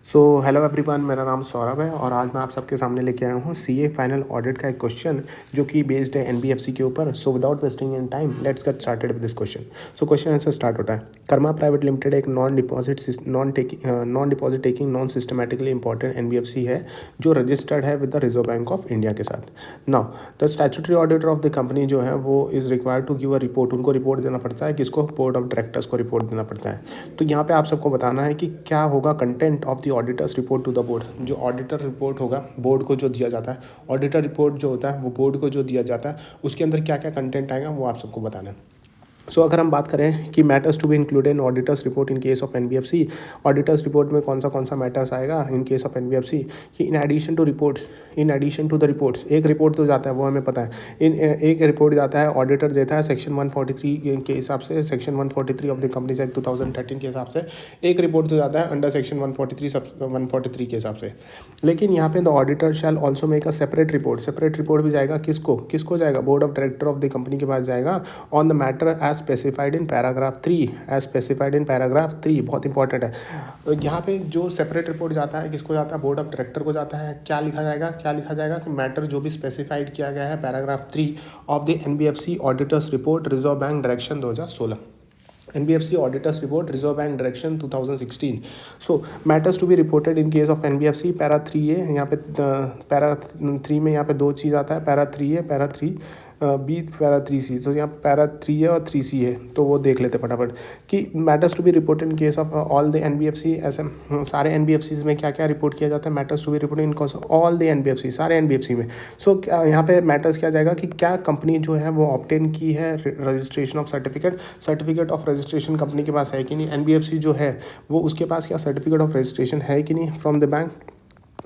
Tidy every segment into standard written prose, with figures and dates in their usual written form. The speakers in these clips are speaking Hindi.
सो हेलो एवरीवन, मेरा नाम सौरभ है और आज मैं आप सबके सामने लेके आया हूँ सीए फाइनल ऑडिट का एक क्वेश्चन जो कि बेस्ड है एनबीएफसी के ऊपर। So without wasting in time let's get started with this question. So question ऐसे स्टार्ट होता है। कर्मा प्राइवेट लिमिटेड एक non deposit taking non systemically important NBFC है जो रजिस्टर्ड है with the Reserve Bank of India के साथ। Now the statutory auditor of the company जो है वो is required to give a report. उनको रिपोर्ट देना पड़ता है, किसको? बोर्ड ऑफ डायरेक्टर्स को रिपोर्ट देना पड़ता है। तो यहाँ पे आप सबको बताना है कि क्या होगा content of the auditors report to the board. जो ऑडिटर रिपोर्ट होगा बोर्ड को जो दिया जाता है, ऑडिटर रिपोर्ट जो होता है वो बोर्ड को जो दिया जाता है, उसके अंदर क्या क्या कंटेंट आएगा वो आप सबको बताना है। सो अगर हम बात करें कि matters to be included in auditors report in case of NBFC, auditors report में कौन सा मैटर्स आएगा इन केस ऑफ एनबीएफसी कि in addition to the reports एक रिपोर्ट तो जाता है, वो हमें पता है। एक रिपोर्ट जाता है, ऑडिटर देता है सेक्शन 143 के हिसाब से, section 143 of the companies act 2013 के हिसाब से एक रिपोर्ट तो जाता है अंडर सेक्शन 143 के हिसाब से। लेकिन यहाँ पे the auditor shall also make a separate report भी जाएगा किसको जाएगा? Board of director of the company के पास जाएगा on the matter as specified in paragraph 3। बहुत इंपॉर्टेंट है। तो यहाँ पे जो सेपरेट रिपोर्ट जाता है किसको जाता है? बोर्ड ऑफ डायरेक्टर को जाता है। क्या लिखा जाएगा कि मैटर जो भी स्पेसिफाइड किया गया है paragraph 3 of the NBFC auditors report reserve bank direction 2016, NBFC Auditors Report Reserve Bank Direction 2016. So matters to be reported in case of NBFC para 3A। यहाँ पे पैरा 3 में यहाँ पे दो चीज़ आता है, para 3A, para 3B, para 3C। तो यहाँ पे पैरा 3A और 3C है, तो वो देख लेते फटाफट कि matters to be reported in case of all the NBFC. ऐसे सारे एनबीएफसीज में क्या क्या रिपोर्ट किया जाता है? Matters to be reported in case of all the NBFC, सारे एनबीएफसी में। सो यहाँ पे मैटर्स क्या जाएगा कि क्या कंपनी जो है वो ऑब्टेन की है registration of certificate of registration company के पास है कि नहीं? एनबीएफसी जो है वो उसके पास क्या सर्टिफिकेट ऑफ रजिस्ट्रेशन है कि नहीं from the bank?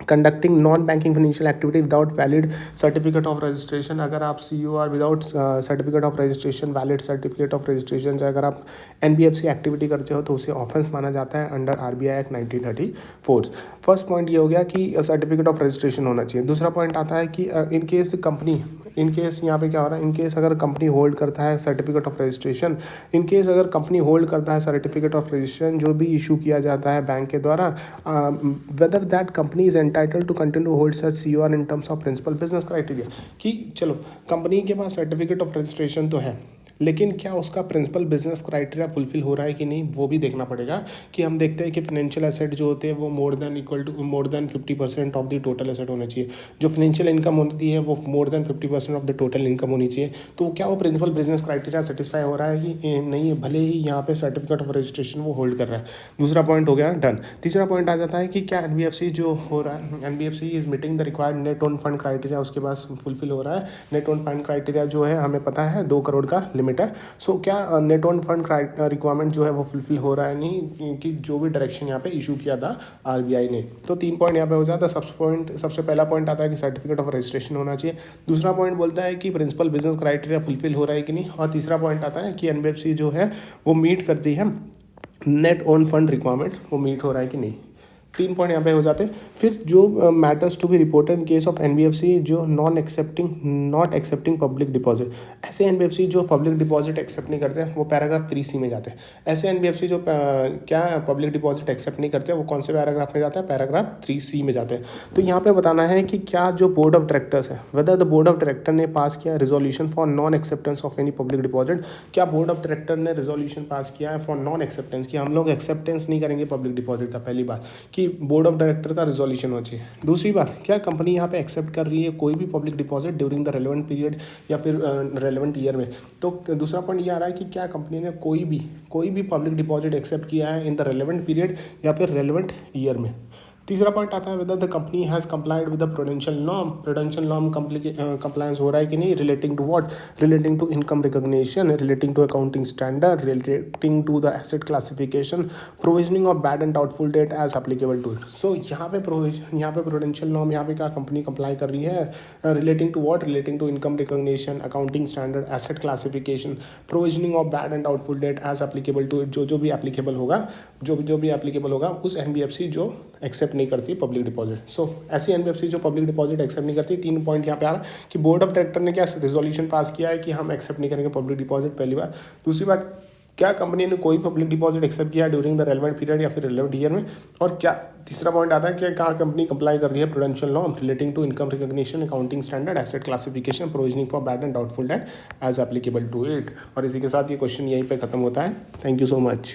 Conducting non banking financial activity without valid certificate of registration. अगर आप सीईओ और without certificate of registration, valid certificate of registration से अगर आप एनबीएफसी एक्टिविटी करते हो तो उसे ऑफेंस माना जाता है under RBI act 1934। First point ये हो गया कि सर्टिफिकेट ऑफ रजिस्ट्रेशन होना चाहिए। दूसरा पॉइंट आता है कि इन केस यहाँ पे क्या हो रहा है, इन केस अगर कंपनी होल्ड करता है सर्टिफिकेट ऑफ रजिस्ट्रेशन, अगर कंपनी होल्ड करता है सर्टिफिकेट ऑफ रजिस्ट्रेशन जो भी इशू किया जाता है बैंक के द्वारा, whether that company is entitled to continue to hold such COR in terms of principal business criteria. कि चलो कंपनी के पास सर्टिफिकेट ऑफ रजिस्ट्रेशन तो है, लेकिन क्या उसका प्रिंसिपल बिजनेस क्राइटेरिया फुलफिल हो रहा है कि नहीं, वो भी देखना पड़ेगा। कि हम देखते हैं कि फाइनेंशियल एसेट जो होते हैं वो more than 50% of the total asset होना चाहिए। जो फाइनेंशियल इनकम होती है वो more than 50% of the total income होनी चाहिए। तो क्या वो प्रिंसिपल बिजनेस क्राइटेरिया सेटिस्फाई हो रहा है कि नहीं है, भले ही यहाँ पे सर्टिफिकेट ऑफ रजिस्ट्रेशन वो होल्ड कर रहा है। दूसरा पॉइंट हो गया डन। तीसरा पॉइंट आ जाता है कि क्या एनबीएफसी जो हो रहा है, NBFC is meeting the required net own fund criteria, उसके पास फुलफिल हो रहा है। नेट ओन फंड क्राइटेरिया जो है हमें पता है 2 करोड़ का लिमिट है। सो क्या नेट ऑन फंड रिक्वायरमेंट जो है वो फुलफिल हो रहा है नहीं, कि जो भी डायरेक्शन यहाँ पे इशू किया था आरबीआई ने। तो 3 पॉइंट यहाँ पे हो जाता है। सबसे पहला पॉइंट आता है कि सर्टिफिकेट ऑफ रजिस्ट्रेशन होना चाहिए। दूसरा पॉइंट बोलता है कि प्रिंसिपल बिजनेस क्राइटेरिया फुलफिल हो रहा है कि नहीं, और तीसरा पॉइंट आता है कि एनबीएफसी जो है वो मीट करती है नेट ऑन फंड रिक्वायरमेंट, वो मीट हो रहा है कि नहीं। 3 पॉइंट यहाँ पे हो जाते हैं। फिर जो matters to be reported in case of NBFC जो नॉट एक्सेप्टिंग पब्लिक डिपॉजिट, ऐसे एनबीएफसी जो पब्लिक डिपॉजिट एक्सेप्ट नहीं करते वो पैराग्राफ 3C में जाते हैं। ऐसे एनबीएफसी जो क्या पब्लिक डिपॉजिट एक्सेप्ट नहीं करते वो कौन से पैराग्राफ में जाते हैं? पैराग्राफ 3C में जाते हैं। तो यहाँ पे बताना है कि क्या जो बोर्ड ऑफ डायरेक्टर्स है, whether the board of director ने पास किया resolution for non acceptance of any public deposit. क्या बोर्ड ऑफ डायरेक्टर ने रेजोल्यूशन पास किया है फॉर नॉन एक्सेप्टेंस, कि हम लोग एक्सेप्टेंस नहीं करेंगे पब्लिक डिपॉजिट का? पहली बात कि बोर्ड ऑफ डायरेक्टर का रिजोल्यूशन होना चाहिए। दूसरी बात, क्या कंपनी यहाँ पे एक्सेप्ट कर रही है कोई भी public deposit during the relevant period या फिर रेलेवेंट ईयर में? तो दूसरा पॉइंट ये आ रहा है कि क्या कंपनी ने कोई भी पब्लिक डिपॉजिट एक्सेप्ट किया है इन द रेलेवेंट पीरियड या फिर रेलेवेंट ईयर में। तीसरा पॉइंट आता है whether the company has complied with the prudential norm compliance हो रहा है कि नहीं, relating to what? Relating to income recognition, relating to accounting standard, relating to the asset classification, provisioning of bad and doubtful debt as applicable to it. So यहाँ पे प्रूडेंशियल नॉर्म यहाँ पे क्या कंपनी कंप्लाई कर रही है? Relating to what? Relating to income recognition, accounting standard, asset classification, provisioning of bad and doubtful debt as applicable to it. जो भी एप्लीकेबल होगा उस एनबीएफसी जो एक्सेप्ट नहीं करती पब्लिक डिपॉजिट। सो ऐसी एनबीएफसी जो पब्लिक डिपॉजिट एक्सेप्ट नहीं करती। 3 पॉइंट यहाँ पे आ रहा है कि बोर्ड ऑफ डायरेक्टर ने क्या रिजोल्यूशन पास किया है कि हम एक्सेप्ट नहीं करेंगे पब्लिक डिपॉजिट, पहली बात। दूसरी बात, क्या कंपनी ने कोई पब्लिक डिपॉजिट एक्सेप्ट किया ड्यूरिंग द रेलेवेंट पीरियड या फिर रेलेवेंट ईयर में, और क्या तीसरा पॉइंट आता है कि क्या कंपनी कंप्लाई कर रही है prudential law relating to income recognition, accounting standard, asset classification, provisioning for bad and doubtful debt as applicable to it. और इसी के साथ ये क्वेश्चन यहीं पे खत्म होता है। Thank you so much.